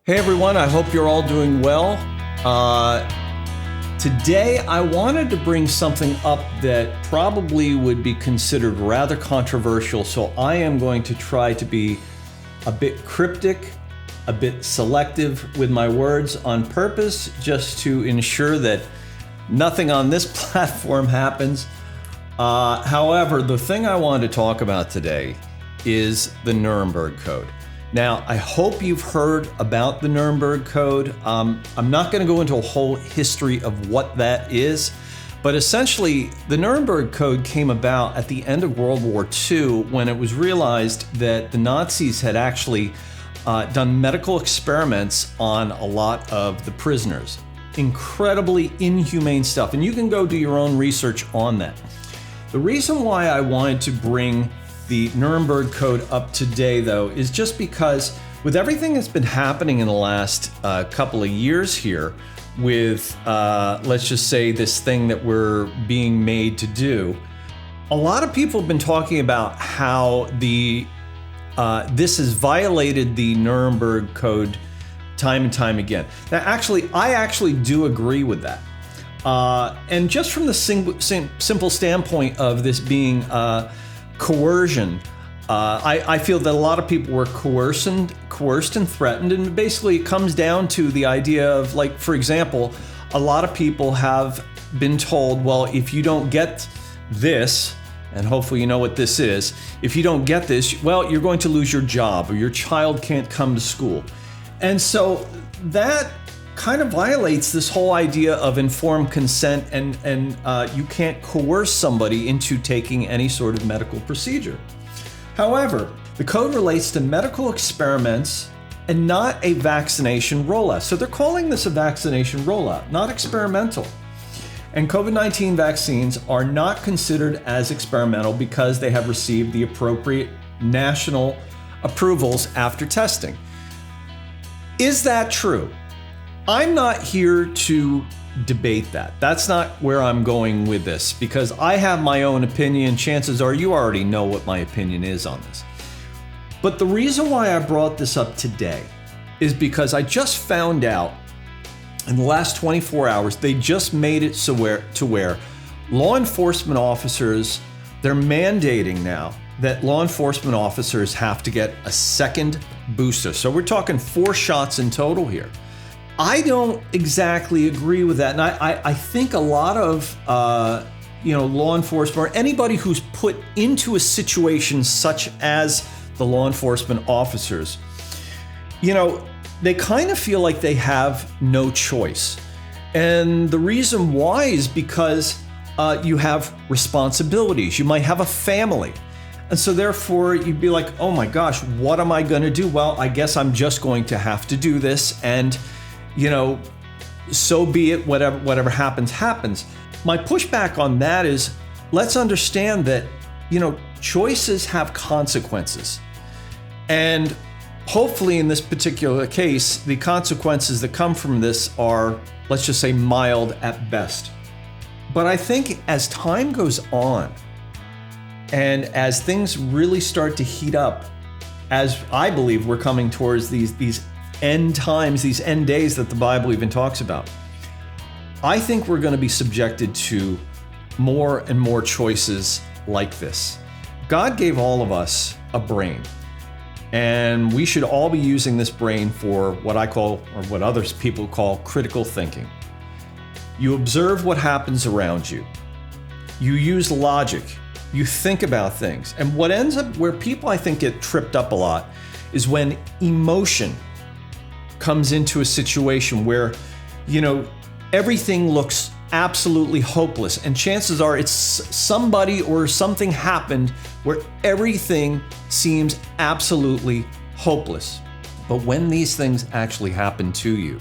Hey everyone, I hope you're all doing well. Today I wanted to bring something up that probably would be considered rather controversial, so I am going to try to be a bit cryptic, a bit selective with my words on purpose, just to ensure that nothing on this platform happens. However, the thing I wanted to talk about today is the Nuremberg Code. Now, I hope you've heard about the Nuremberg Code. I'm not going to go into a whole history of what that is, but essentially the Nuremberg Code came about at the end of World War II when it was realized that the Nazis had actually done medical experiments on a lot of the prisoners. Incredibly inhumane stuff, and you can go do your own research on that. The reason why I wanted to bring the Nuremberg Code up today, though, is just because with everything that's been happening in the last couple of years here with, let's just say, this thing that we're being made to do, a lot of people have been talking about how this has violated the Nuremberg Code time and time again. Now, I actually do agree with that. And just from the simple standpoint of this being coercion, I feel that a lot of people were coerced and threatened, and basically it comes down to the idea of, like, for example, a lot of people have been told, well, if you don't get this, and hopefully you know what this is, if you don't get this, well, you're going to lose your job or your child can't come to school. And so that kind of violates this whole idea of informed consent, and you can't coerce somebody into taking any sort of medical procedure. However, the code relates to medical experiments and not a vaccination rollout. So they're calling this a vaccination rollout, not experimental. And COVID-19 vaccines are not considered as experimental because they have received the appropriate national approvals after testing. Is that true? I'm not here to debate that. That's not where I'm going with this, because I have my own opinion. Chances are you already know what my opinion is on this. But the reason why I brought this up today is because I just found out in the last 24 hours, they just made it to where law enforcement officers, they're mandating now that law enforcement officers have to get a second booster. So we're talking 4 shots in total here. I don't exactly agree with that, and I think a lot of law enforcement or anybody who's put into a situation such as the law enforcement officers, they kind of feel like they have no choice. And the reason why is because you have responsibilities. You might have a family. And so therefore you'd be like, oh my gosh, what am I going to do? Well, I guess I'm just going to have to do this, and so be it, whatever happens, happens. My pushback on that is, let's understand that, choices have consequences. And hopefully in this particular case, the consequences that come from this are, let's just say, mild at best. But I think as time goes on, and as things really start to heat up, as I believe we're coming towards these end times, these end days that the Bible even talks about, I think we're going to be subjected to more and more choices like this. God gave all of us a brain, and we should all be using this brain for what I call, or what others people call, critical thinking. You observe what happens around you. You use logic. You think about things. And what ends up, where people I think get tripped up a lot, is when emotion comes into a situation where, everything looks absolutely hopeless. And chances are it's somebody or something happened where everything seems absolutely hopeless. But when these things actually happen to you,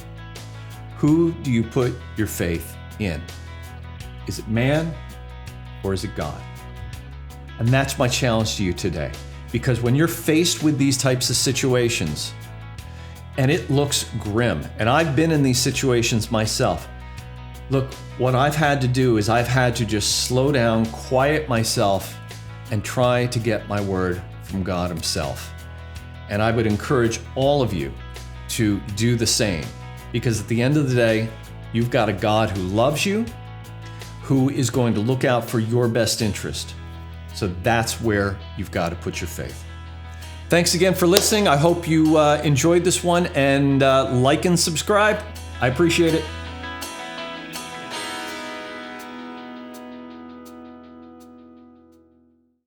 who do you put your faith in? Is it man or is it God? And that's my challenge to you today. Because when you're faced with these types of situations, and it looks grim, and I've been in these situations myself, look, what I've had to do is I've had to just slow down, quiet myself, and try to get my word from God Himself. And I would encourage all of you to do the same. Because at the end of the day, you've got a God who loves you, who is going to look out for your best interest. So that's where you've got to put your faith. Thanks again for listening. I hope you enjoyed this one, and like and subscribe. I appreciate it.